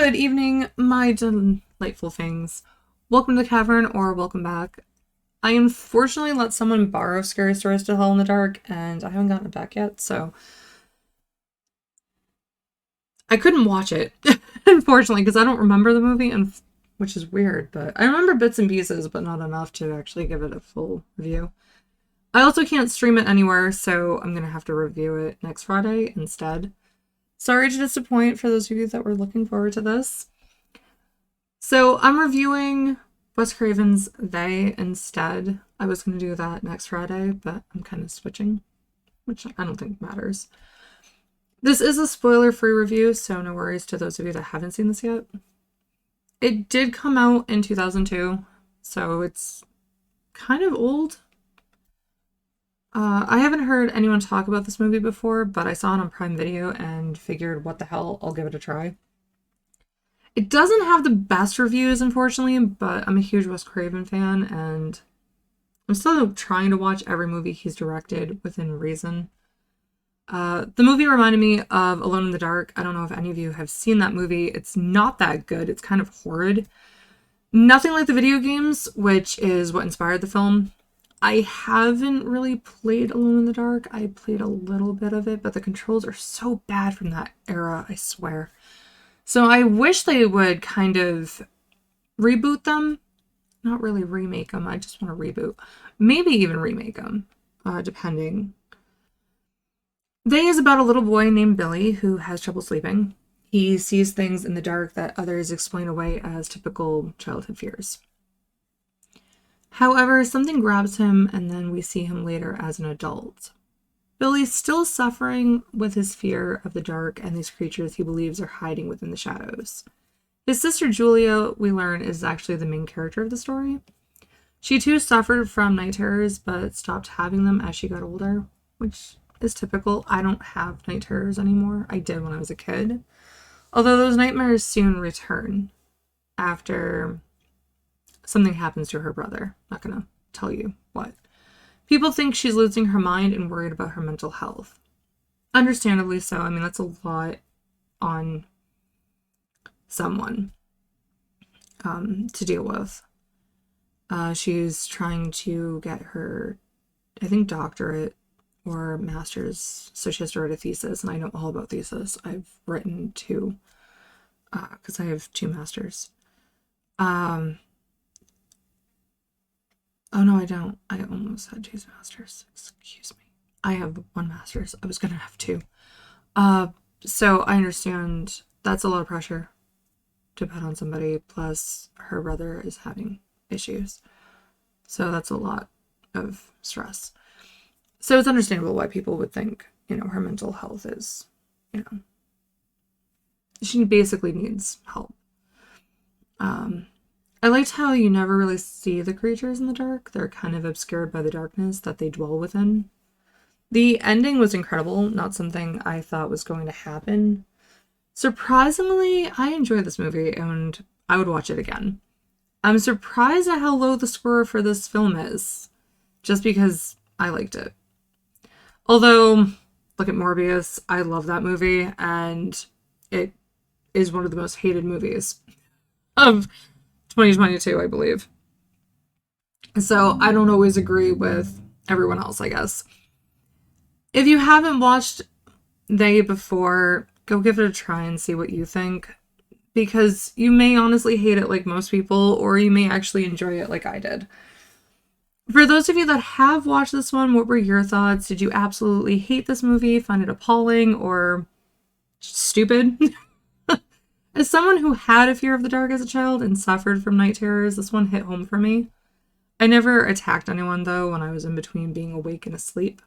Good evening, my delightful things. Welcome to the cavern, or welcome back. I unfortunately let someone borrow Scary Stories to Tell in the Dark, and I haven't gotten it back yet, so I couldn't watch it, unfortunately, because I don't remember the movie, and which is weird, but I remember bits and pieces, but not enough to actually give it a full review. I also can't stream it anywhere, so I'm gonna have to review it next Friday instead. Sorry to disappoint for those of you that were looking forward to this. So I'm reviewing Wes Craven's They instead. I was going to do that next Friday, but I'm kind of switching, which I don't think matters. This is a spoiler-free review, so no worries to those of you that haven't seen this yet. It did come out in 2002, so it's kind of old. I haven't heard anyone talk about this movie before, but I saw it on Prime Video and figured, what the hell, I'll give it a try. It doesn't have the best reviews, unfortunately, but I'm a huge Wes Craven fan, and I'm still trying to watch every movie he's directed within reason. The movie reminded me of Alone in the Dark. I don't know if any of you have seen that movie. It's not that good. It's kind of horrid. Nothing like the video games, which is what inspired the film. I haven't really played Alone in the Dark. I played a little bit of it, but the controls are so bad from that era, I swear. So I wish they would kind of reboot them. Not really remake them, I just want to reboot. Maybe even remake them, depending. They is about a little boy named Billy who has trouble sleeping. He sees things in the dark that others explain away as typical childhood fears. However, something grabs him, and then we see him later as an adult. Billy's still suffering with his fear of the dark and these creatures he believes are hiding within the shadows. His sister Julia, we learn, is actually the main character of the story. She too suffered from night terrors, but stopped having them as she got older, which is typical. I don't have night terrors anymore. I did when I was a kid. Although those nightmares soon return after something happens to her brother. Not gonna tell you what. People think she's losing her mind and worried about her mental health. Understandably so. I mean, that's a lot on someone to deal with. She's trying to get her, I think, doctorate or master's, so she has to write a thesis, and I know all about thesis. I've written two, because I have two masters. Oh, no, I don't. I almost had two masters. Excuse me. I have one master's. I was going to have two. So I understand that's a lot of pressure to put on somebody. Plus, her brother is having issues. So that's a lot of stress. So it's understandable why people would think, her mental health is, she basically needs help. I liked how you never really see the creatures in the dark. They're kind of obscured by the darkness that they dwell within. The ending was incredible, not something I thought was going to happen. Surprisingly, I enjoyed this movie and I would watch it again. I'm surprised at how low the score for this film is, just because I liked it. Although, look at Morbius, I love that movie, and it is one of the most hated movies of 2022, I believe. So I don't always agree with everyone else, I guess. If you haven't watched They before, go give it a try and see what you think. Because you may honestly hate it like most people, or you may actually enjoy it like I did. For those of you that have watched this one, what were your thoughts? Did you absolutely hate this movie, find it appalling, or stupid? As someone who had a fear of the dark as a child and suffered from night terrors, this one hit home for me. I never attacked anyone, though, when I was in between being awake and asleep.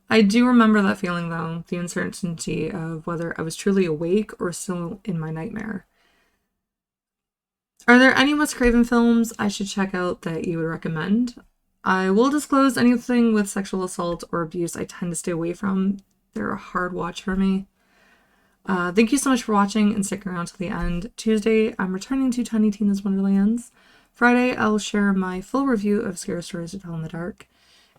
I do remember that feeling, though, the uncertainty of whether I was truly awake or still in my nightmare. Are there any Wes Craven films I should check out that you would recommend? I will disclose anything with sexual assault or abuse I tend to stay away from. They're a hard watch for me. Thank you so much for watching and sticking around till the end. Tuesday, I'm returning to Tiny Tina's Wonderlands. Friday, I'll share my full review of Scary Stories to Tell in the Dark.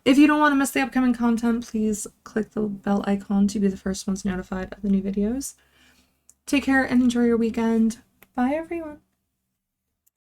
If you don't want to miss the upcoming content, please click the bell icon to be the first ones notified of the new videos. Take care and enjoy your weekend. Bye, everyone.